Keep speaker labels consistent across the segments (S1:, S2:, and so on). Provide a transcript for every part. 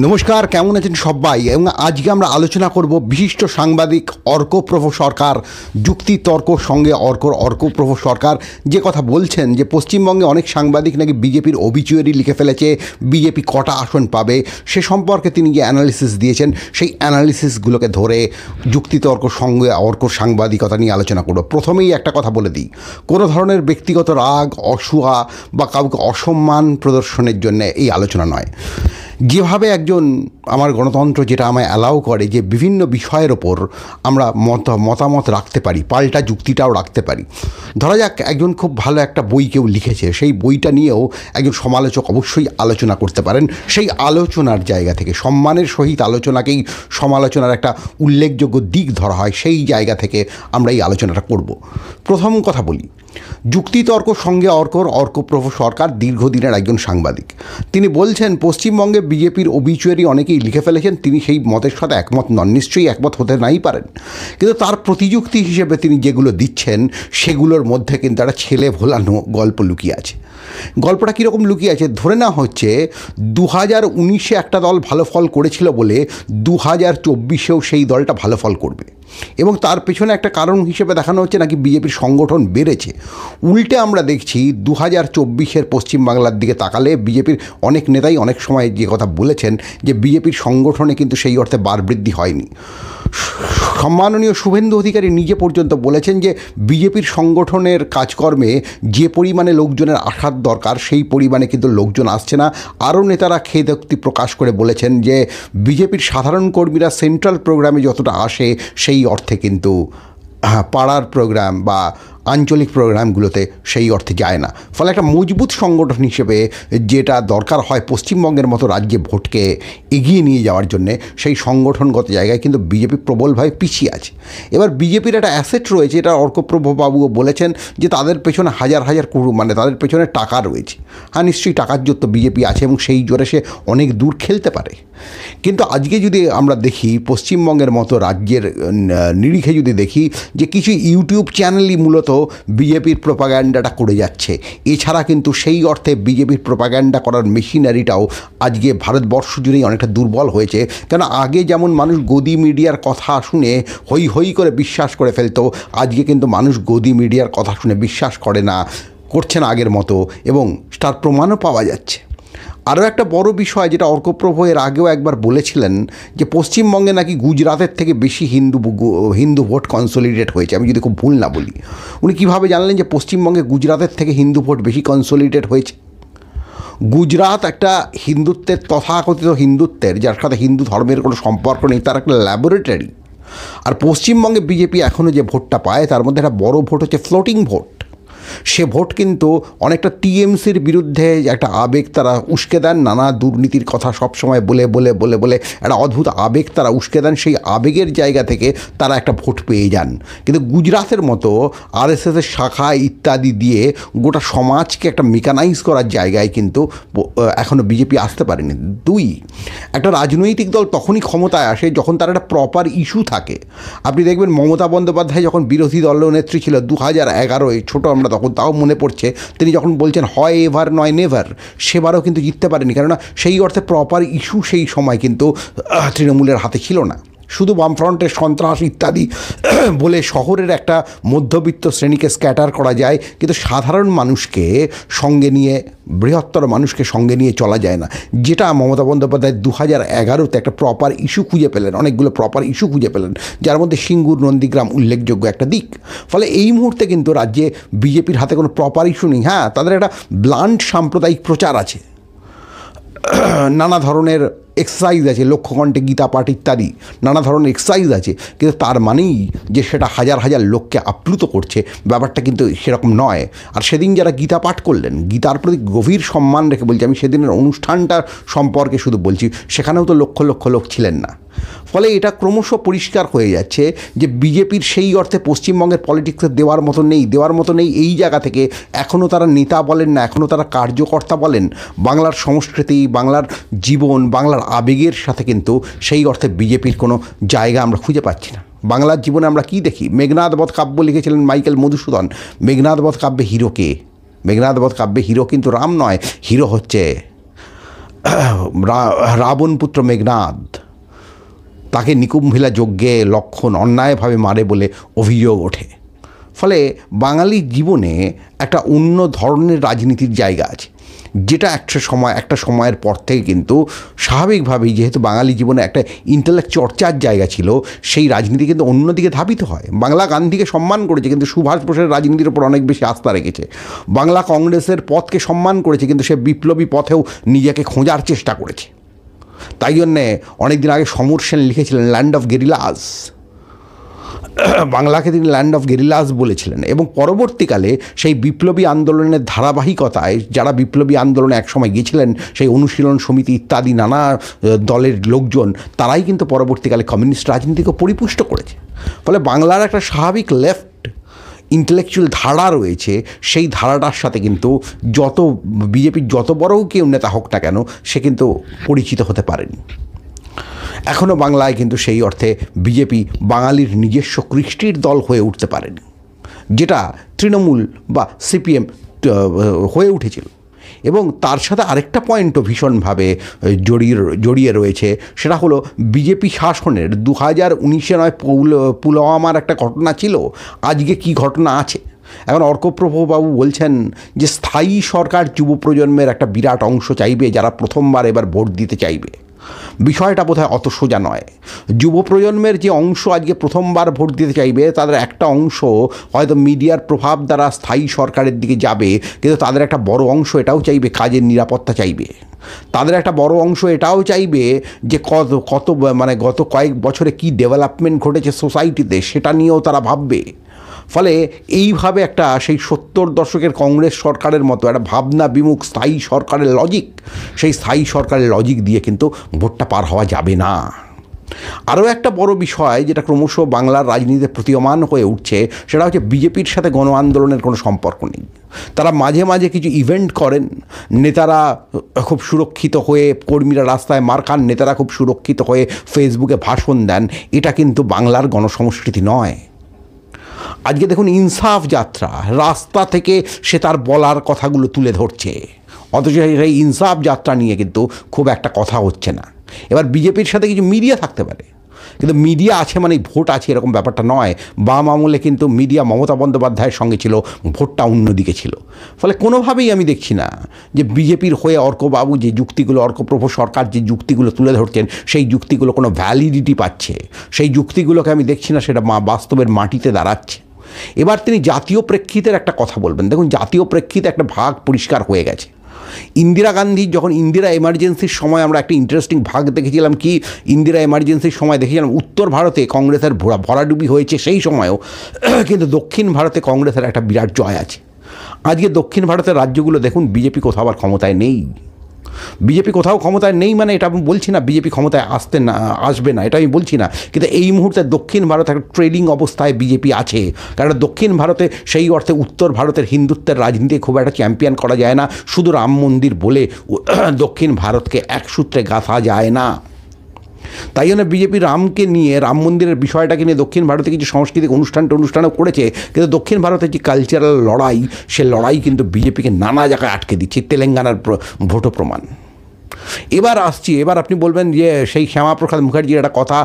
S1: নমস্কার, কেমন আছেন সবাই? এবং আজকে আমরা আলোচনা করব বিশিষ্ট সাংবাদিক অর্কপ্রভ সরকার, যুক্তিতর্ক সঙ্গে অর্কপ্রভ সরকার যে কথা বলছেন যে পশ্চিমবঙ্গে অনেক সাংবাদিক নাকি বিজেপির অবিচুয়ারি লিখে ফেলেছে, বিজেপি কটা আসন পাবে সে সম্পর্কে তিনি যে অ্যানালিসিস দিয়েছেন সেই অ্যানালিসিসগুলোকে ধরে যুক্তিতর্ক সঙ্গে সাংবাদিকতা নিয়ে আলোচনা করব। প্রথমেই একটা কথা বলে দিই, কোনো ধরনের ব্যক্তিগত রাগ, অসূয়া বা কাউকে অসম্মান প্রদর্শনের জন্য এই আলোচনা নয়। যেভাবে একজন আমার গণতন্ত্র যেটা আমায় অ্যালাউ করে যে বিভিন্ন বিষয়ের ওপর আমরা মতামত রাখতে পারি, পাল্টা যুক্তিটাও রাখতে পারি। ধরা যাক একজন খুব ভালো একটা বই কেউ লিখেছে, সেই বইটা নিয়েও একজন সমালোচক অবশ্যই আলোচনা করতে পারেন। সেই আলোচনার জায়গা থেকে সম্মানের সহিত আলোচনাকেই সমালোচনার একটা উল্লেখযোগ্য দিক ধরা হয়, সেই জায়গা থেকে আমরা এই আলোচনাটা করব। প্রথম কথা বলি, যুক্তিতর্ক সঙ্গে অর্কপ্রভ সরকার দীর্ঘদিনের একজন সাংবাদিক। তিনি বলছেন পশ্চিমবঙ্গে বিজেপির অবিচুয়ারি অনেকেই লিখে ফেলেছেন, তিনি সেই মতের সাথে একমত নন, নিশ্চয়ই একমত হতে নাই পারেন, কিন্তু তার প্রতিযুক্তি হিসেবে তিনি যেগুলো দিচ্ছেন সেগুলোর মধ্যে কিন্তু একটা ছেলে ভোলানো গল্প লুকিয়ে আছে। গল্পটা কীরকম লুকিয়ে আছে? ধরে নেওয়া হচ্ছে 2019-এ একটা দল ভালো ফল করেছিল বলে 2024-এও সেই দলটা ভালো ফল করবে, এবং তার পেছনে একটা কারণ হিসেবে দেখানো হচ্ছে নাকি বিজেপির সংগঠন বেড়েছে। উল্টে আমরা দেখছি 2024-এর পশ্চিমবাংলার দিকে তাকালে বিজেপির অনেক নেতাই অনেক সময় যে কথা বলেছেন যে বিজেপির সংগঠনে কিন্তু সেই অর্থে বার বৃদ্ধি হয়নি। সম্মাননীয় শুভেন্দু অধিকারী নিজে পর্যন্ত বলেছেন যে বিজেপির সংগঠনের কাজকর্মে যে পরিমাণে লোকজনের আসার দরকার সেই পরিমাণে কিন্তু লোকজন আসছে না। আরও নেতারা খেদোক্তি প্রকাশ করে বলেছেন যে বিজেপির সাধারণ কর্মীরা সেন্ট্রাল প্রোগ্রামে যতটা আসে সেই অর্থে কিন্তু পাড়ার প্রোগ্রাম বা আঞ্চলিক প্রোগ্রামগুলোতে সেই অর্থে যায় না। ফলে একটা মজবুত সংগঠন হিসেবে যেটা দরকার হয় পশ্চিমবঙ্গের মতো রাজ্যে ভোটকে এগিয়ে নিয়ে যাওয়ার জন্যে, সেই সংগঠনগত জায়গায় কিন্তু বিজেপি প্রবলভাবে পিছিয়ে আছে। এবার বিজেপির একটা অ্যাসেট রয়েছে, এটা অর্কপ্রভ বাবুও বলেছেন যে তাদের পেছনে হাজার হাজার তাদের পেছনে টাকা রয়েছে। হ্যাঁ, নিশ্চয়ই টাকার জোর তো বিজেপি আছে এবং সেই জোরে সে অনেক দূর খেলতে পারে। কিন্তু আজকে যদি আমরা দেখি পশ্চিমবঙ্গের মতো রাজ্যের নিরিখে যদি দেখি যে কিছু ইউটিউব চ্যানেলই মূলত বিজেপির প্রোপাগ্যান্ডাটা করে যাচ্ছে, এছাড়া কিন্তু সেই অর্থে বিজেপির প্রোপাগ্যান্ডা করার মেশিনারিটাও আজকে ভারতবর্ষ জুড়েই অনেকটা দুর্বল হয়েছে। কেন আগে যেমন মানুষ গদি মিডিয়ার কথা শুনে হই হই করে বিশ্বাস করে ফেলতো, আজকে কিন্তু মানুষ গদি মিডিয়ার কথা শুনে বিশ্বাস করে না, করছে না আগের মতো, এবং তার প্রমাণও পাওয়া যাচ্ছে। আরও একটা বড় বিষয় যেটা অর্কপ্রভ এর আগেও একবার বলেছিলেন যে পশ্চিমবঙ্গে নাকি গুজরাতের থেকে বেশি হিন্দু ভোট কনসলিডেট হয়েছে, আমি যদি খুব ভুল না বলি। উনি কীভাবে জানলেন যে পশ্চিমবঙ্গে গুজরাতের থেকে হিন্দু ভোট বেশি কনসলিডেট হয়েছে? গুজরাট একটা হিন্দুত্বের, তথাকথিত হিন্দুত্বের, যার সাথে হিন্দু ধর্মের কোনো সম্পর্ক নেই, তার একটা ল্যাবরেটরি। আর পশ্চিমবঙ্গে বিজেপি এখনও যে ভোটটা পায় তার মধ্যে একটা বড় ভোট হচ্ছে ফ্লোটিং ভোট। সে ভোট কিন্তু অনেকটা টিএমসির বিরুদ্ধে একটা আবেগ তারা উস্কে দেন, নানা দুর্নীতির কথা সবসময় বলে বলে বলে বলে একটা অদ্ভুত আবেগ তারা উস্কে দেন, সেই আবেগের জায়গা থেকে তারা একটা ভোট পেয়ে যান। কিন্তু গুজরাটের মতো আরএসএসের শাখা ইত্যাদি দিয়ে গোটা সমাজকে একটা মেকানাইজ করার জায়গায় কিন্তু এখনও বিজেপি আসতে পারেনি। দুই, একটা রাজনৈতিক দল তখনই ক্ষমতায় আসে যখন তার একটা প্রপার ইস্যু থাকে। আপনি দেখবেন মমতা বন্দ্যোপাধ্যায় যখন বিরোধী দলনেত্রী ছিল 2011-এ, ছোটো আমরা তখন, তাও মনে পড়ছে, তিনি যখন বলছেন হয় এভার নয় নেভার, সেবারও কিন্তু জিততে পারেনি, কেননা সেই অর্থে প্রপার ইস্যু সেই সময় কিন্তু তৃণমূলের হাতে ছিল না। শুধু বামফ্রন্টের সন্ত্রাস ইত্যাদি বলে শহরের একটা মধ্যবিত্ত শ্রেণীকে স্ক্যাটার করা যায়, কিন্তু সাধারণ মানুষকে সঙ্গে নিয়ে, বৃহত্তর মানুষকে সঙ্গে নিয়ে চলা যায় না। যেটা মমতা বন্দ্যোপাধ্যায় 2011-তে একটা প্রপার ইস্যু খুঁজে পেলেন, অনেকগুলো প্রপার ইস্যু খুঁজে পেলেন, যার মধ্যে সিঙ্গুর, নন্দীগ্রাম উল্লেখযোগ্য একটা দিক। ফলে এই মুহূর্তে কিন্তু রাজ্যে বিজেপির হাতে কোনো প্রপার ইস্যু নেই। হ্যাঁ, তাদের একটা ব্লান্ট সাম্প্রদায়িক প্রচার আছে, নানা ধরনের এক্সারসাইজ আছে, লক্ষ্যকণ্ঠে গীতা পাঠ ইত্যাদি নানা ধরনের এক্সারসাইজ আছে, কিন্তু তার মানেই যে সেটা হাজার হাজার লোককে আপ্লুত করছে, ব্যাপারটা কিন্তু সেরকম নয়। আর সেদিন যারা গীতা পাঠ করলেন, গীতার প্রতি গভীর সম্মান রেখে বলছি, আমি সেদিনের অনুষ্ঠানটার সম্পর্কে শুধু বলছি, সেখানেও তো লক্ষ লক্ষ লোক ছিলেন না। ফলে এটা ক্রমশ পরিষ্কার হয়ে যাচ্ছে যে বিজেপির সেই অর্থে পশ্চিমবঙ্গের পলিটিক্সে দেওয়ার মতো নেই। এই জায়গা থেকে এখনও তারা নেতা বলেন না, এখনও তারা কার্যকর্তা বলেন। বাংলার সংস্কৃতি, বাংলার জীবন, বাংলার আবেগের সাথে কিন্তু সেই অর্থে বিজেপির কোনো জায়গা আমরা খুঁজে পাচ্ছি না। বাংলার জীবনে আমরা কি দেখি? মেঘনাদ বধ কাব্য লিখেছিলেন মাইকেল মধুসূদন। মেঘনাদ বধ কাব্যে হিরো কে? মেঘনাদ বধ কাব্যে হিরো কিন্তু রাম নয়, হিরো হচ্ছে রাবণপুত্র মেঘনাদ তাকে নিকুম্ভিলা যজ্ঞে লক্ষণ অন্যায়ভাবে মারে বলে অভিযোগ ওঠে। ফলে বাঙালি জীবনে একটা অন্য ধরনের রাজনীতির জায়গা আছে, যেটা একটা সময়ের পর থেকে কিন্তু স্বাভাবিকভাবেই, যেহেতু বাঙালি জীবনে একটা ইন্টেলেক্ট চর্চার জায়গা ছিল, সেই রাজনীতি কিন্তু অন্যদিকে ধাবিত হয়। বাংলা গান্ধীকে সম্মান করেছে, কিন্তু সুভাষ বোসের রাজনীতির ওপর অনেক বেশি আস্থা রেখেছে। বাংলা কংগ্রেসের পথকে সম্মান করেছে, কিন্তু সে বিপ্লবী পথেও নিজেকে খোঁজার চেষ্টা করেছে। তাই জন্যে অনেক দিন আগে সমর সেন লিখেছিলেন ল্যান্ড অফ গেরিলাস, বাংলাকে তিনি ল্যান্ড অফ গেরিলাস বলেছিলেন। এবং পরবর্তীকালে সেই বিপ্লবী আন্দোলনের ধারাবাহিকতায় যারা বিপ্লবী আন্দোলনে একসময় গিয়েছিলেন, সেই অনুশীলন সমিতি ইত্যাদি নানা দলের লোকজন, তারাই কিন্তু পরবর্তীকালে কমিউনিস্ট রাজনীতিকে পরিপুষ্ট করেছে। ফলে বাংলার একটা স্বাভাবিক লেফট ইন্টেলেকচুয়াল ধারা রয়েছে, সেই ধারাটার সাথে কিন্তু বিজেপির যত বড়ও কেউ নেতা হোক না কেন, সে কিন্তু পরিচিত হতে পারেনি। এখনও বাংলায় কিন্তু সেই অর্থে বিজেপি বাঙালির নিজস্ব কৃষ্টির দল হয়ে উঠতে পারেনি, যেটা তৃণমূল বা সিপিএম হয়ে উঠেছিল। এবং তার সাথে আরেকটা পয়েন্টও ভীষণভাবে জড়িয়ে রয়েছে, সেটা হলো বিজেপি শাসনের 2019-এ নয় পুলওয়ামার একটা ঘটনা ছিল, আজকে কি ঘটনা আছে। এখন অর্কপ্রভবাবু বলছেন যে স্থায়ী সরকার যুব প্রজন্মের একটা বিরাট অংশ চাইবে, যারা প্রথমবার এবার ভোট দিতে চাইবে। বিষয়টা বোধহয় অত সোজা নয়। যুব প্রজন্মের যে অংশ আজকে প্রথমবার ভোট দিতে চাইবে, তাদের একটা অংশ হয়তো মিডিয়ার প্রভাব দ্বারা স্থায়ী সরকারের দিকে যাবে, কিন্তু তাদের একটা বড় অংশ এটাও চাইবে কাজের নিরাপত্তা চাইবে। তাদের একটা বড় অংশ এটাও চাইবে যে গত কয়েক বছরে কি ডেভেলপমেন্ট ঘটেছে সোসাইটিতে, সেটা নিয়েও তারা ভাববে। ফলে এইভাবে একটা সেই 70 দশকের কংগ্রেস সরকারের মতো একটা ভাবনা বিমুখ স্থায়ী সরকারের লজিক, সেই স্থায়ী সরকারের লজিক দিয়ে কিন্তু ভোটটা পার হওয়া যাবে না। আরও একটা বড় বিষয় যেটা ক্রমশ বাংলার রাজনীতিতে প্রতীয়মান হয়ে উঠছে, সেটা হচ্ছে বিজেপির সাথে গণ আন্দোলনের কোনো সম্পর্ক নেই। তারা মাঝে মাঝে কিছু ইভেন্ট করেন, নেতারা খুব সুরক্ষিত হয়ে, কর্মীরা রাস্তায় মার খান, নেতারা খুব সুরক্ষিত হয়ে ফেসবুকে ভাষণ দেন। এটা কিন্তু বাংলার গণসংস্কৃতি নয়। আজকে দেখুন ইনসাফ যাত্রা, রাস্তা থেকে সে তার বলার কথাগুলো তুলে ধরছে, অথচ সেই ইনসাফ যাত্রা নিয়ে কিন্তু খুব একটা কথা হচ্ছে না। এবার বিজেপির সাথে কিছু মিডিয়া থাকতে পারে, কিন্তু মিডিয়া আছে মানে ভোট আছে এরকম ব্যাপারটা নয়। বাম আমলে কিন্তু মিডিয়া মমতা বন্দ্যোপাধ্যায়ের সঙ্গে ছিল, ভোটটা অন্যদিকে ছিল। ফলে কোনোভাবেই আমি দেখছি না যে বিজেপির হয়ে অর্কবাবু যে যুক্তিগুলো, অর্কপ্রভ সরকার যে যুক্তিগুলো তুলে ধরছেন, সেই যুক্তিগুলো কোনো ভ্যালিডিটি পাচ্ছে। সেই যুক্তিগুলোকে আমি দেখছি না সেটা বাস্তবের মাটিতে দাঁড়াচ্ছে। এবার তিনি জাতীয় প্রেক্ষিতের একটা কথা বলবেন। দেখুন, জাতীয় প্রেক্ষিতে একটা ভাগ পরিষ্কার হয়ে গেছে। ইন্দিরা গান্ধী যখন ইন্দিরা এমার্জেন্সির সময় আমরা একটা ইন্টারেস্টিং ভাগ দেখেছিলাম, কি ইন্দিরা এমার্জেন্সির সময় দেখেছিলাম উত্তর ভারতে কংগ্রেসের ভরাডুবি হয়েছে, সেই সময়ও কিন্তু দক্ষিণ ভারতে কংগ্রেসের একটা বিরাট জয় আছে। আজকে দক্ষিণ ভারতের রাজ্যগুলো দেখুন, বিজেপি কোথাও আবার ক্ষমতায় নেই। বিজেপি কোথাও ক্ষমতায় নেই মানে এটা আমি বলছি না বিজেপি ক্ষমতায় আসবে না, এটা আমি বলছি না। কিন্তু এই মুহূর্তে দক্ষিণ ভারতে একটা ট্রেডিং অবস্থায় বিজেপি আছে, কারণ দক্ষিণ ভারতে সেই অর্থে উত্তর ভারতের হিন্দুত্বের রাজনীতি খুব একটা চ্যাম্পিয়ন করা যায় না। শুধু রাম মন্দির বলে দক্ষিণ ভারতকে এক সূত্রে গাঁথা যায় না। তাই জন্য বিজেপি রামকে নিয়ে, রাম মন্দিরের বিষয়টাকে নিয়ে দক্ষিণ ভারতে কিছু সাংস্কৃতিক অনুষ্ঠানও করেছে, কিন্তু দক্ষিণ ভারতের যে কালচারাল লড়াই, সে লড়াই কিন্তু বিজেপিকে নানা জায়গায় আটকে দিচ্ছে। তেলেঙ্গানার ভোটও প্রমাণ। এবার আপনি বলবেন যে সেই শ্যামাপ্রসাদ মুখার্জির একটা কথা,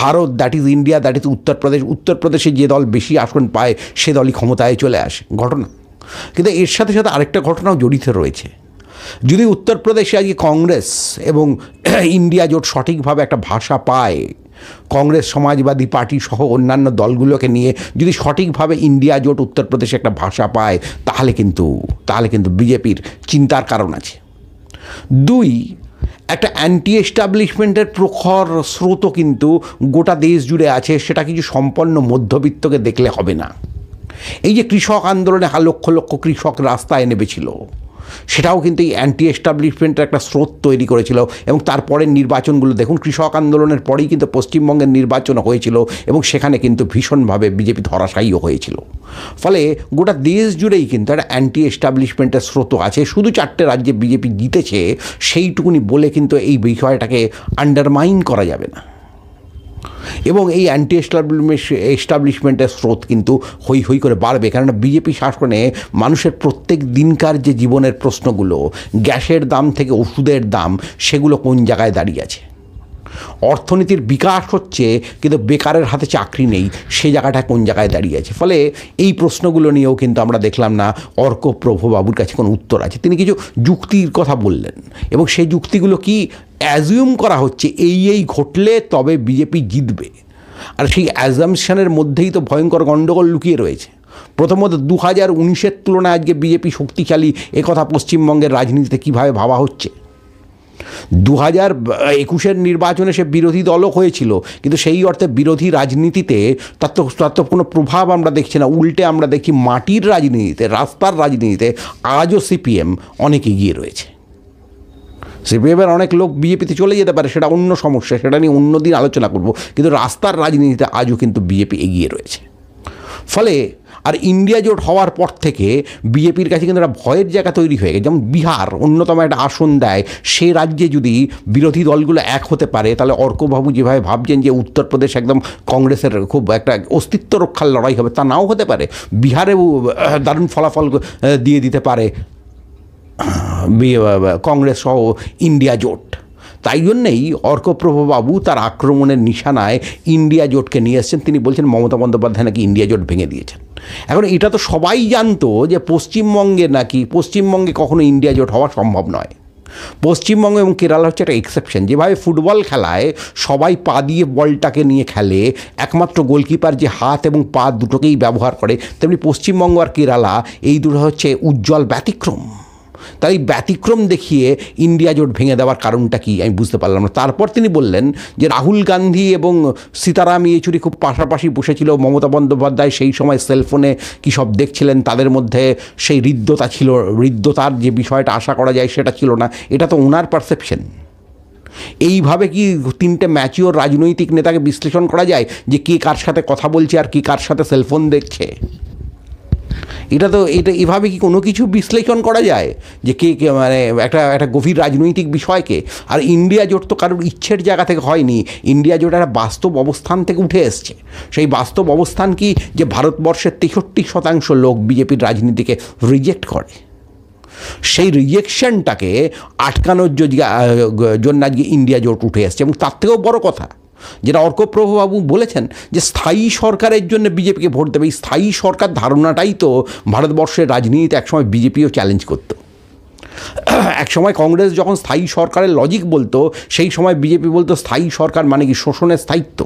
S1: Bharat that is India, that is Uttar Pradesh, উত্তরপ্রদেশে যে দল বেশি আসন পায় সে দলই ক্ষমতায় চলে আসে, ঘটনা। কিন্তু এর সাথে সাথে আরেকটা ঘটনাও জড়িত রয়েছে। যদি উত্তরপ্রদেশে আজকে কংগ্রেস এবং ইন্ডিয়া জোট সঠিকভাবে একটা ভাষা পায়, কংগ্রেস সমাজবাদী পার্টি সহ অন্যান্য দলগুলোকে নিয়ে যদি সঠিকভাবে ইন্ডিয়া জোট উত্তরপ্রদেশে একটা ভাষা পায়, তাহলে কিন্তু বিজেপির চিন্তার কারণ আছে। দুই, একটা অ্যান্টি এস্টাবলিশমেন্টের প্রখর স্রোতও কিন্তু গোটা দেশ জুড়ে আছে, সেটা কিছু সম্পন্ন মধ্যবিত্তকে দেখলে হবে না। এই যে কৃষক আন্দোলনে লক্ষ লক্ষ কৃষক রাস্তায় নেমেছিল, সেটাও কিন্তু এই অ্যান্টি এস্টাবলিশমেন্টের একটা স্রোত তৈরি করেছিল। এবং তারপরের নির্বাচনগুলো দেখুন, কৃষক আন্দোলনের পরেই কিন্তু পশ্চিমবঙ্গের নির্বাচন হয়েছিল এবং সেখানে কিন্তু ভীষণভাবে বিজেপি ধরাশায়ীও হয়েছিল। ফলে গোটা দেশ জুড়েই কিন্তু একটা অ্যান্টি এস্টাবলিশমেন্টের স্রোত আছে। শুধু 4টে রাজ্যে বিজেপি জিতেছে সেইটুকুনি বলে কিন্তু এই বিষয়টাকে আন্ডারমাইন করা যাবে না। এবং এই অ্যান্টি এস্টাবলিশমেন্টের স্রোত কিন্তু হই হই করে বাড়বে, কেননা বিজেপি শাসনে মানুষের প্রত্যেক দিনকার যে জীবনের প্রশ্নগুলো, গ্যাসের দাম থেকে ওষুধের দাম, সেগুলো কোন জায়গায় দাঁড়িয়ে আছে। অর্থনীতির বিকাশ হচ্ছে কিন্তু বেকারের হাতে চাকরি নেই, সে জায়গাটা কোন জায়গায় দাঁড়িয়ে আছে। ফলে এই প্রশ্নগুলো নিয়েও কিন্তু আমরা দেখলাম না অর্কপ্রভ বাবুর কাছে কোনো উত্তর আছে। তিনি কিছু যুক্তির কথা বললেন এবং সেই যুক্তিগুলো কি অ্যাজিউম করা হচ্ছে এই ঘটলে তবে বিজেপি জিতবে, আর সেই অ্যাজামশনের মধ্যেই তো ভয়ঙ্কর গণ্ডগোল লুকিয়ে রয়েছে। প্রথমত 2019-এর তুলনায় আজকে বিজেপি শক্তিশালী, একথা পশ্চিমবঙ্গের রাজনীতিতে কীভাবে ভাবা হচ্ছে। 2021-এর নির্বাচনে সে বিরোধী দলও হয়েছিল, কিন্তু সেই অর্থে বিরোধী রাজনীতিতে তার তো কোনো প্রভাব আমরা দেখছি না। উল্টে আমরা দেখি মাটির রাজনীতিতে, রাস্তার রাজনীতিতে আজও সিপিএম অনেক এগিয়ে রয়েছে। সিপিএমের অনেক লোক বিজেপিতে চলে যেতে পারে, সেটা অন্য সমস্যা, সেটা নিয়ে অন্য দিন আলোচনা করব, কিন্তু রাস্তার রাজনীতিতে আজও কিন্তু বিজেপি এগিয়ে রয়েছে। ফলে আর ইন্ডিয়া জোট হওয়ার পর থেকে বিজেপির কাছে কিন্তু একটা ভয়ের জায়গা তৈরি হয়ে গেছে। যেমন বিহার অন্যতম একটা আসন দেয়, সে রাজ্যে যদি বিরোধী দলগুলো এক হতে পারে, তাহলে অর্কবাবু যেভাবে ভাবছেন যে উত্তরপ্রদেশ একদম কংগ্রেসের খুব একটা অস্তিত্ব রক্ষার লড়াই হবে, তা নাও হতে পারে। বিহারেও দারুণ ফলাফল দিয়ে দিতে পারে কংগ্রেস সহ ইন্ডিয়া জোট। তাই জন্যেই অর্কপ্রভ বাবু তার আক্রমণের নিশানায় ইন্ডিয়া জোটকে নিয়ে এসছেন। তিনি বলছেন মমতা বন্দ্যোপাধ্যায় নাকি ইন্ডিয়া জোট ভেঙে দিয়েছেন। এখন এটা তো সবাই জানতো যে পশ্চিমবঙ্গে কখনো ইন্ডিয়া জোট হওয়া সম্ভব নয়। পশ্চিমবঙ্গ এবং কেরালা হচ্ছে একটা এক্সেপশন। যেভাবে ফুটবল খেলায় সবাই পা দিয়ে বলটাকে নিয়ে খেলে, একমাত্র গোলকিপার যে হাত এবং পা দুটোকেই ব্যবহার করে, তেমনি পশ্চিমবঙ্গ আর কেরালা এই দুটো হচ্ছে উজ্জ্বল ব্যতিক্রম। তাই ব্যতিক্রম দেখিয়ে ইন্ডিয়া জোট ভেঙে দেওয়ার কারণটা কি আমি বুঝতে পারলাম না। তারপর তিনি বললেন যে রাহুল গান্ধী এবং সীতারাম ইয়েচুরি খুব পাশাপাশি বসেছিল, মমতা বন্দ্যোপাধ্যায় সেই সময় সেলফোনে কী সব দেখছিলেন, তাদের মধ্যে সেই হৃদ্যতার যে বিষয়টা আশা করা যায় সেটা ছিল না। এটা তো ওনার পারসেপশন। এইভাবে কি তিনটে ম্যাচিওর রাজনৈতিক নেতাকে বিশ্লেষণ করা যায় যে কে কার সাথে কথা বলছে আর কে কার সাথে সেলফোন দেখছে? এটা এভাবে কি কোনো কিছু বিশ্লেষণ করা যায় যে কে মানে একটা গভীর রাজনৈতিক বিষয়কে? আর ইন্ডিয়া জোট তো কারোর ইচ্ছের জায়গা থেকে হয়নি। ইন্ডিয়া জোট একটা বাস্তব অবস্থান থেকে উঠে এসছে। সেই বাস্তব অবস্থান কি যে ভারতবর্ষের 63% লোক বিজেপির রাজনীতিকে রিজেক্ট করে। সেই রিজেকশনটাকে আটকানোর জন্য আজকে ইন্ডিয়া জোট উঠে এসছে। এবং তার থেকেও বড় কথা যেটা অর্কপ্রভ বাবু বলেছেন যে স্থায়ী সরকারের জন্য বিজেপিকে ভোট দেবে। এই স্থায়ী সরকার ধারণাটাই তো ভারতবর্ষের রাজনীতিতে একসময় বিজেপিও চ্যালেঞ্জ করত। একসময় কংগ্রেস যখন স্থায়ী সরকারের লজিক বলতো, সেই সময় বিজেপি বলতো স্থায়ী সরকার মানে কি শোষণের স্থায়িত্ব,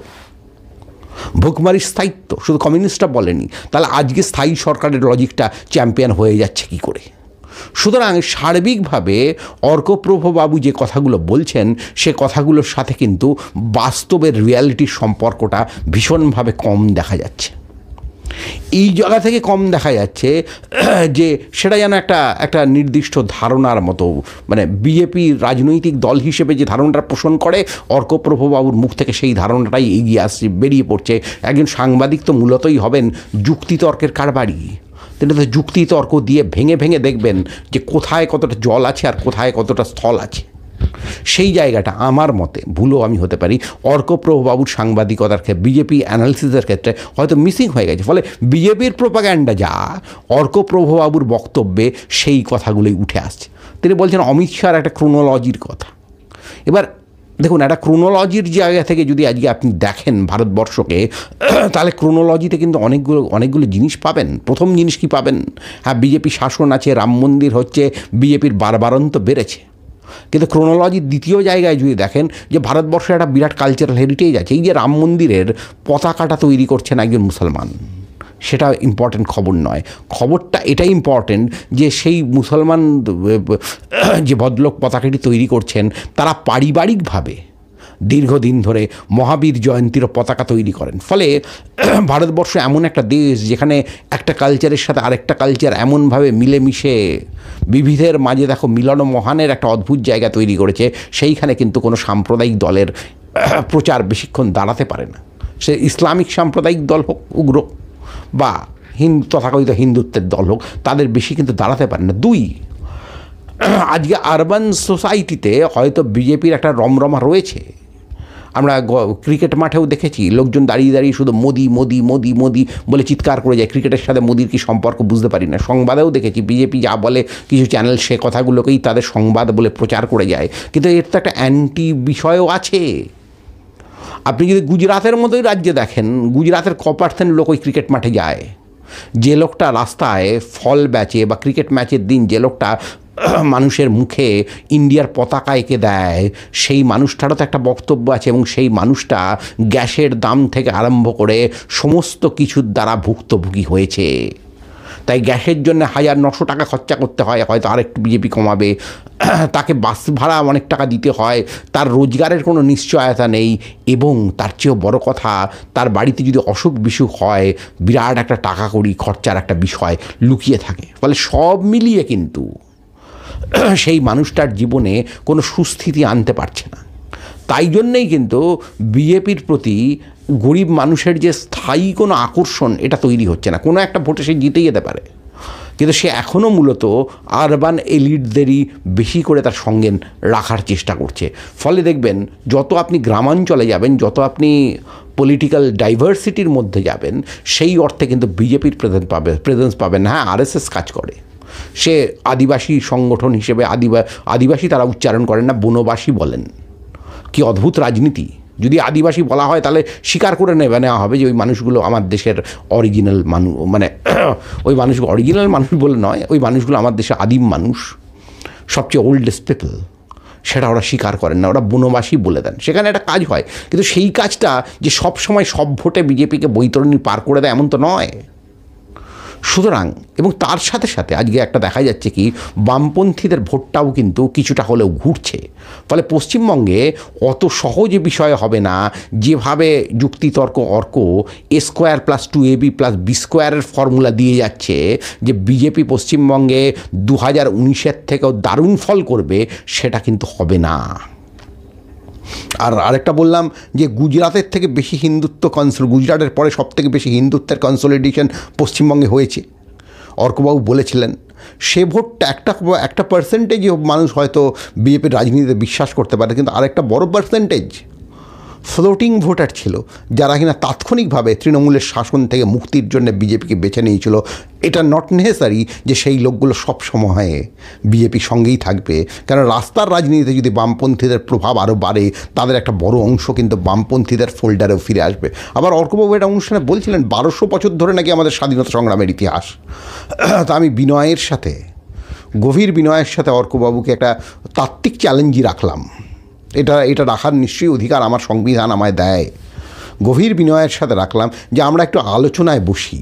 S1: ভুকমারির স্থায়িত্ব। শুধু কমিউনিস্টরা বলেনি। তাহলে আজকে স্থায়ী সরকারের লজিকটা চ্যাম্পিয়ন হয়ে যাচ্ছে কী করে? সুতরাং সার্বিকভাবে অর্কপ্রভ বাবু যে কথাগুলো বলছেন, সে কথাগুলোর সাথে কিন্তু বাস্তবের রিয়ালিটির সম্পর্কটা ভীষণভাবে কম দেখা যাচ্ছে। এই জায়গা থেকে কম দেখা যাচ্ছে যে সেটা যেন একটা নির্দিষ্ট ধারণার মতো, মানে বিজেপি রাজনৈতিক দল হিসেবে যে ধারণাটা পোষণ করে, অর্কপ্রভ বাবুর মুখ থেকে সেই ধারণাটাই এগিয়ে আসছে, বেরিয়ে পড়ছে। একজন সাংবাদিক তো মূলতই হবেন যুক্তিতর্কের কারবারি। তিনি তো যুক্তি তর্ক দিয়ে ভেঙে ভেঙে দেখবেন যে কোথায় কতটা জল আছে আর কোথায় কতটা স্থল আছে। সেই জায়গাটা আমার মতে, ভুলও আমি হতে পারি, অর্কপ্রভ বাবুর সাংবাদিকতার ক্ষেত্রে, বিজেপি অ্যানালিসিসের ক্ষেত্রে হয়তো মিসিং হয়ে গেছে। ফলে বিজেপির প্রোপাগ্যান্ডা যা, অর্কপ্রভ বাবুর বক্তব্যে সেই কথাগুলোই উঠে আসছে। তিনি বলছেন অমিত শাহর একটা ক্রোনোলজির কথা। এবার দেখুন, একটা ক্রোনোলজির জায়গা থেকে যদি আজকে আপনি দেখেন ভারতবর্ষকে, তাহলে ক্রোনোলজিতে কিন্তু অনেকগুলো জিনিস পাবেন। প্রথম জিনিস কি পাবেন? হ্যাঁ, বিজেপি শাসন আছে, রাম মন্দির হচ্ছে, বিজেপির বারবারন্ত বেড়েছে। কিন্তু ক্রোনোলজির দ্বিতীয় জায়গায় যদি দেখেন যে ভারতবর্ষে একটা বিরাট কালচারাল হেরিটেজ আছে। এই যে রাম মন্দিরের পতাকাটা তৈরি করছেন একজন মুসলমান, সেটা ইম্পর্টেন্ট খবর নয়। খবরটা এটাই ইম্পর্টেন্ট যে সেই মুসলমান যে ভদ্রলোক পতাকাটি তৈরি করছেন, তারা পারিবারিকভাবে দীর্ঘদিন ধরে মহাবীর জয়ন্তীর পতাকা তৈরি করেন। ফলে ভারতবর্ষ এমন একটা দেশ যেখানে একটা কালচারের সাথে আরেকটা কালচার এমনভাবে মিলেমিশে বিবিধের মাঝে দেখো মিলন মহানের একটা অদ্ভুত জায়গা তৈরি করেছে। সেইখানে কিন্তু কোনো সাম্প্রদায়িক দলের প্রচার বেশিক্ষণ দাঁড়াতে পারে না। সে ইসলামিক সাম্প্রদায়িক দল হোক, উগ্র, বা তথাকথিত হিন্দুত্বের দল হোক, তাদের বেশি কিন্তু দাঁড়াতে পারে না। দুই, আজকে আরবান সোসাইটিতে হয়তো বিজেপির একটা রমরমা রয়েছে। আমরা ক্রিকেট মাঠেও দেখেছি লোকজন দাঁড়িয়ে দাঁড়িয়ে শুধু মোদি মোদি মোদি মোদি বলে চিৎকার করে যায়। ক্রিকেটের সাথে মোদির কি সম্পর্ক বুঝতে পারি না। সংবাদেও দেখেছি বিজেপি যা বলে কিছু চ্যানেল সে কথাগুলোকেই তাদের সংবাদ বলে প্রচার করে যায়, কিন্তু এর তো একটা অ্যান্টি বিষয়ও আছে। আপনি যদি গুজরাটের মতোই রাজ্যে দেখেন, গুজরাটের ক% লোক ওই ক্রিকেট মাঠে যায়। যে লোকটা রাস্তায় ফল বেচে বা ক্রিকেট ম্যাচের দিন যে লোকটা মানুষের মুখে ইন্ডিয়ার পতাকা এঁকে দেয়, সেই মানুষটারও তো একটা বক্তব্য আছে, এবং সেই মানুষটা গ্যাসের দাম থেকে আরম্ভ করে সমস্ত কিছুর দ্বারা ভুক্তভোগী হয়েছে। তাই গ্যাসের জন্য 1900 টাকা খরচা করতে হয়, হয়তো আরেকটু বিজেপি কমাবে। তাকে বাস ভাড়া অনেক টাকা দিতে হয়, তার রোজগারের কোনো নিশ্চয়তা নেই, এবং তার চেয়েও বড় কথা, তার বাড়িতে যদি অসুখ বিসুখ হয় বিরাট একটা টাকা কড়ি খরচার একটা বিষয় লুকিয়ে থাকে। ফলে সব মিলিয়ে কিন্তু সেই মানুষটার জীবনে কোনো সুস্থিতি আনতে পারছে না। তাই জন্যেই কিন্তু বিজেপির প্রতি গরিব মানুষের যে স্থায়ী কোনো আকর্ষণ এটা তৈরি হচ্ছে না। কোনো একটা ভোটে সে জিতেই যেতে পারে, কিন্তু সে এখনও মূলত আরবান এলিটদেরই বেশি করে তার সঙ্গে রাখার চেষ্টা করছে। ফলে দেখবেন যত আপনি গ্রামাঞ্চলে যাবেন, যত আপনি পলিটিক্যাল ডাইভার্সিটির মধ্যে যাবেন, সেই অর্থে কিন্তু বিজেপির প্রেজেন্স পাবেন। হ্যাঁ, আরএসএস কাজ করে, সে আদিবাসী সংগঠন হিসেবে আদিবাসী তারা উচ্চারণ করেন না, বনবাসী বলেন। কি অদ্ভুত রাজনীতি! যদি আদিবাসী বলা হয় তাহলে স্বীকার করে নেওয়া হবে যে ওই মানুষগুলো আমার দেশের অরিজিনাল মানুষ, মানে ওই মানুষগুলো অরিজিনাল মানুষ বলে নয়, ওই মানুষগুলো আমার দেশের আদিম মানুষ, সবচেয়ে ওল্ডেস্ট পিপল। সেটা ওরা স্বীকার করেন না, ওরা বনবাসী বলে দেন। সেখানে একটা কাজ হয়, কিন্তু সেই কাজটা যে সব সময় সব ভোটে বিজেপিকে বৈতরণী পার করে দেয় এমন তো নয়। সুতরাং, এবং তার সাথে সাথে আজকে একটা দেখা যাচ্ছে কি বামপন্থীদের ভোটটাও কিন্তু কিছুটা হলেও ঘুরছে। ফলে পশ্চিমবঙ্গে অত সহজে বিষয় হবে না, যেভাবে যুক্তিতর্ক Arka A² + 2AB + B² formula দিয়ে যাচ্ছে যে বিজেপি পশ্চিমবঙ্গে 2019-এর থেকেও দারুণ ফল করবে, সেটা কিন্তু হবে না। আর আরেকটা বললাম যে গুজরাটের থেকে বেশি হিন্দুত্ব গুজরাটের পরে সবথেকে বেশি হিন্দুত্বের কনসলিডেশন পশ্চিমবঙ্গে হয়েছে, অর্কবাবু বলেছিলেন। সে ভোটটা একটা পার্সেন্টেজ মানুষ হয়তো বিজেপির রাজনীতিতে বিশ্বাস করতে পারে, কিন্তু আরেকটা বড় পার্সেন্টেজ ফ্লোটিং ভোটার ছিল, যারা কিনা তাৎক্ষণিকভাবে তৃণমূলের শাসন থেকে মুক্তির জন্য বিজেপিকে বেছে নিয়েছিল। এটা নট নেসেসারি যে সেই লোকগুলো সব সময় বিজেপির সঙ্গেই থাকবে, কারণ রাস্তার রাজনীতিতে যদি বামপন্থীদের প্রভাব আরও বাড়ে, তাদের একটা বড় অংশ কিন্তু বামপন্থীদের ফোল্ডারেও ফিরে আসবে। আবার অর্কবাবু এটা অনুষ্ঠানে বলছিলেন 1200 বছর ধরে নাকি আমাদের স্বাধীনতা সংগ্রামের ইতিহাস। তা আমি বিনয়ের সাথে, গভীর বিনয়ের সাথে অর্কবাবুকে একটা তাত্ত্বিক চ্যালেঞ্জই রাখলাম। এটা রাখার নিশ্চয়ই অধিকার আমার সংবিধান আমায় দেয়। গভীর বিনয়ের সাথে রাখলাম যে আমরা একটু আলোচনায় বসি।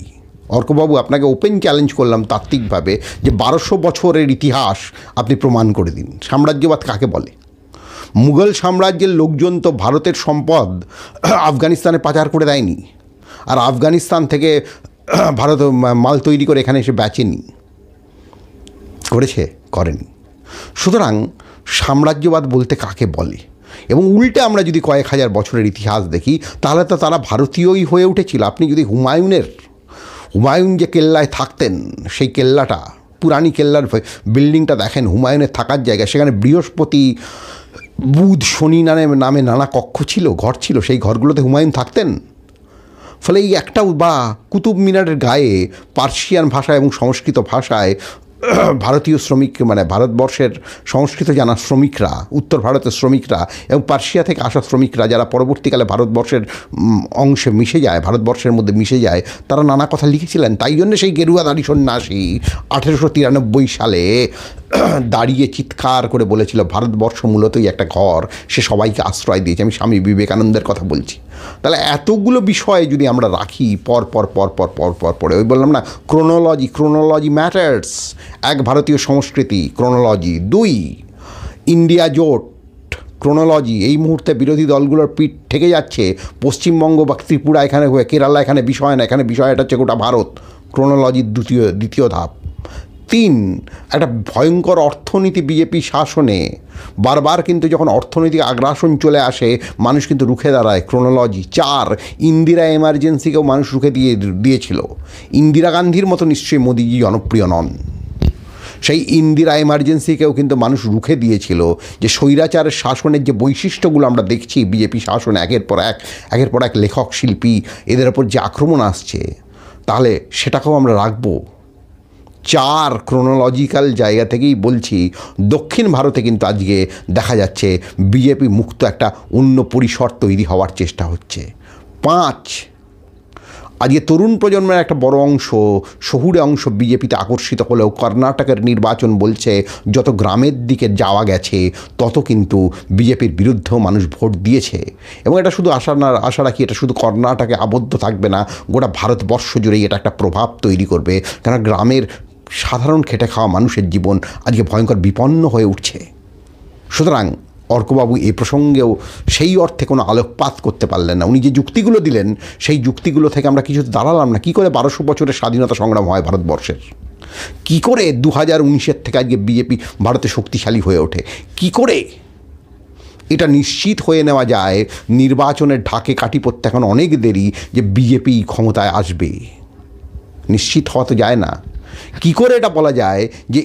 S1: অর্কবাবু, আপনাকে ওপেন চ্যালেঞ্জ করলাম তাত্ত্বিকভাবে যে 1200 বছরের ইতিহাস আপনি প্রমাণ করে দিন। সাম্রাজ্যবাদ কাকে বলে? মুঘল সাম্রাজ্যের লোকজন তো ভারতের সম্পদ আফগানিস্তানে পাচার করে দেয়নি, আর আফগানিস্তান থেকে ভারত মাল তৈরি করে এখানে এসে বেচেনি, করেনি। সুতরাং সাম্রাজ্যবাদ বলতে কাকে বলে? এবং উল্টে আমরা যদি কয়েক হাজার বছরের ইতিহাস দেখি, তাহলে তো তারা ভারতীয়ই হয়ে উঠেছিল। আপনি যদি হুমায়ুন যে কেল্লায় থাকতেন, সেই কেল্লাটা, পুরানি কেল্লার বিল্ডিংটা দেখেন, হুমায়ুনের থাকার জায়গা, সেখানে বৃহস্পতি, বুধ, শনি নামে নানা কক্ষ ছিল, ঘর ছিল, সেই ঘরগুলোতে হুমায়ুন থাকতেন। ফলে এই একটাও, বা কুতুব মিনারের গায়ে পার্সিয়ান ভাষা এবং সংস্কৃত ভাষায় ভারতীয় শ্রমিক, মানে ভারতবর্ষের সংস্কৃত জানা শ্রমিকরা, উত্তর ভারতের শ্রমিকরা এবং পার্সিয়া থেকে আসা শ্রমিকরা, যারা পরবর্তীকালে ভারতবর্ষের অংশে মিশে যায়, ভারতবর্ষের মধ্যে মিশে যায়, তারা নানা কথা লিখেছিলেন। তাই জন্য সেই গেরুয়াদারি সন্ন্যাসী 1893 সালে দাঁড়িয়ে চিৎকার করে বলেছিল ভারতবর্ষ মূলতই একটা ঘর, সে সবাইকে আশ্রয় দিয়েছে। আমি স্বামী বিবেকানন্দের কথা বলছি। তাহলে এতগুলো বিষয় যদি আমরা রাখি পর পরে, ওই বললাম না, ক্রোনোলজি ম্যাটার্স। এক, ভারতীয় সংস্কৃতি, ক্রোনোলজি। 2, ইন্ডিয়া জোট, ক্রোনোলজি। এই মুহূর্তে বিরোধী দলগুলোর পিঠ ঠেকে যাচ্ছে। পশ্চিমবঙ্গ বা ত্রিপুরা এখানে, কেরালা এখানে বিষয় না, এখানে বিষয়টা হচ্ছে গোটা ভারত। ক্রোনোলজির দ্বিতীয় ধাপ। 3, একটা ভয়ঙ্কর অর্থনীতি বিজেপি শাসনে। বারবার কিন্তু যখন অর্থনৈতিক আগ্রাসন চলে আসে, মানুষ কিন্তু রুখে দাঁড়ায়, ক্রোনোলজি। 4, ইন্দিরা এমার্জেন্সিকেও মানুষ রুখে দিয়েছিল। ইন্দিরা গান্ধীর মতো নিশ্চয়ই মোদিজি জনপ্রিয় নন। সেই ইন্দিরা এমার্জেন্সিকেও কিন্তু মানুষ রুখে দিয়েছিল, যে স্বৈরাচারের শাসনের যে বৈশিষ্ট্যগুলো আমরা দেখছি বিজেপি শাসনে একের পর এক লেখক শিল্পী এদের ওপর যে আক্রমণ আসছে, তাহলে সেটাকেও আমরা রাখবো। 4 ক্রোনোলজিক্যাল জায়গা থেকেই বলছি, দক্ষিণ ভারতে কিন্তু আজকে দেখা যাচ্ছে বিজেপি মুক্ত একটা অন্য পরিসর তৈরি হওয়ার চেষ্টা হচ্ছে। 5, আজকে তরুণ প্রজন্মের একটা বড় অংশ, শহুরে অংশ বিজেপিতে আকর্ষিত হলেও কর্ণাটকের নির্বাচন বলছে যত গ্রামের দিকে যাওয়া গেছে তত কিন্তু বিজেপির বিরুদ্ধেও মানুষ ভোট দিয়েছে। এবং এটা শুধু আশা রাখি এটা শুধু কর্ণাটকে আবদ্ধ থাকবে না, গোটা ভারতবর্ষ জুড়েই এটা একটা প্রভাব তৈরি করবে। কারণ গ্রামের সাধারণ খেটে খাওয়া মানুষের জীবন আজকে ভয়ঙ্কর বিপন্ন হয়ে উঠছে। সুতরাং অর্কবাবু এই প্রসঙ্গেও সেই অর্থে কোনো আলোকপাত করতে পারলেন না। উনি যে যুক্তিগুলো দিলেন সেই যুক্তিগুলো থেকে আমরা কিছু দাঁড়ালাম না। কী করে 1200 বছরের স্বাধীনতা সংগ্রাম হয় ভারতবর্ষের? কী করে 2019-এর থেকে আজকে বিজেপি ভারতে শক্তিশালী হয়ে ওঠে? কী করে এটা নিশ্চিত হয়ে নেওয়া যায় নির্বাচনের ঢাকে কাঠি পড়তে এখন অনেক দেরি যে বিজেপি ক্ষমতায় আসবে? নিশ্চিত হওয়া তো যায় না। কী করে এটা বলা যায় যে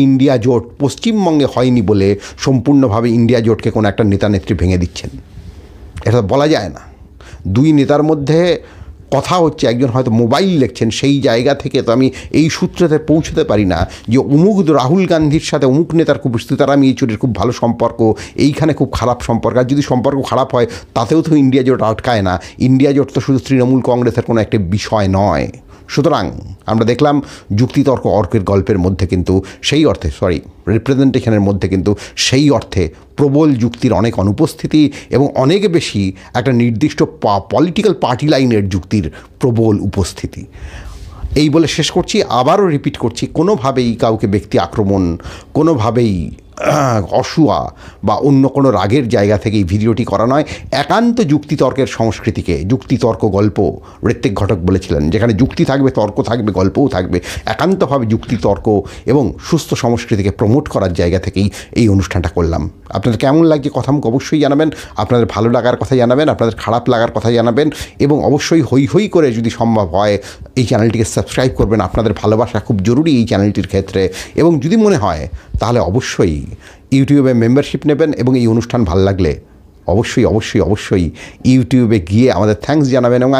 S1: ইন্ডিয়া জোট পশ্চিমবঙ্গে হয়নি বলে সম্পূর্ণভাবে ইন্ডিয়া জোটকে কোনো একটা নেতা নেত্রী ভেঙে দিচ্ছেন? এটা বলা যায় না। 2 নেতার মধ্যে কথা হচ্ছে, একজন হয়তো মোবাইল লিখছেন, সেই জায়গা থেকে তো আমি এই সূত্রতে পৌঁছতে পারি না যে অমুক রাহুল গান্ধীর সাথে অমুক নেতার খুব সীতারাম ইয়েচুরির খুব ভালো সম্পর্ক, এইখানে খুব খারাপ সম্পর্ক। আর যদি সম্পর্ক খারাপ হয় তাতেও তো ইন্ডিয়া জোট আটকায় না। ইন্ডিয়া জোট তো শুধু তৃণমূল কংগ্রেসের কোনো একটা বিষয় নয়। সুতরাং আমরা দেখলাম যুক্তিতর্ক অর্কের গল্পের মধ্যে কিন্তু সেই অর্থে রিপ্রেজেন্টেশনের মধ্যে কিন্তু সেই অর্থে প্রবল যুক্তির অনেক অনুপস্থিতি এবং অনেক বেশি একটা নির্দিষ্ট পলিটিক্যাল পার্টি লাইনের যুক্তির প্রবল উপস্থিতি। এই বলে শেষ করছি, আবারও রিপিট করছি, কোনোভাবেই কাউকে ব্যক্তি আক্রমণ, কোনোভাবেই অসুয়া বা অন্য কোনো রাগের জায়গা থেকে এই ভিডিওটি করা নয়। একান্ত যুক্তিতর্কের সংস্কৃতিকে, যুক্তিতর্ক গল্প ঋত্বিক ঘটক বলেছিলেন, যেখানে যুক্তি থাকবে, তর্ক থাকবে, গল্পও থাকবে, একান্তভাবে যুক্তিতর্ক এবং সুস্থ সংস্কৃতিকে প্রমোট করার জায়গা থেকেই এই অনুষ্ঠানটা করলাম। আপনাদের কেমন লাগছে কথা আমাকে অবশ্যই জানাবেন। আপনাদের ভালো লাগার কথা জানাবেন, আপনাদের খারাপ লাগার কথা জানাবেন, এবং অবশ্যই হই হই করে যদি সম্ভব হয় এই চ্যানেলটিকে সাবস্ক্রাইব করবেন। আপনাদের ভালোবাসা খুব জরুরি এই চ্যানেলটির ক্ষেত্রে। এবং যদি মনে হয় তাহলে অবশ্যই ইউটিউবে মেম্বারশিপ নেবেন, এবং এই অনুষ্ঠান ভালো লাগলে অবশ্যই ইউটিউবে গিয়ে আমাদের থ্যাঙ্কস জানাবেন। এবং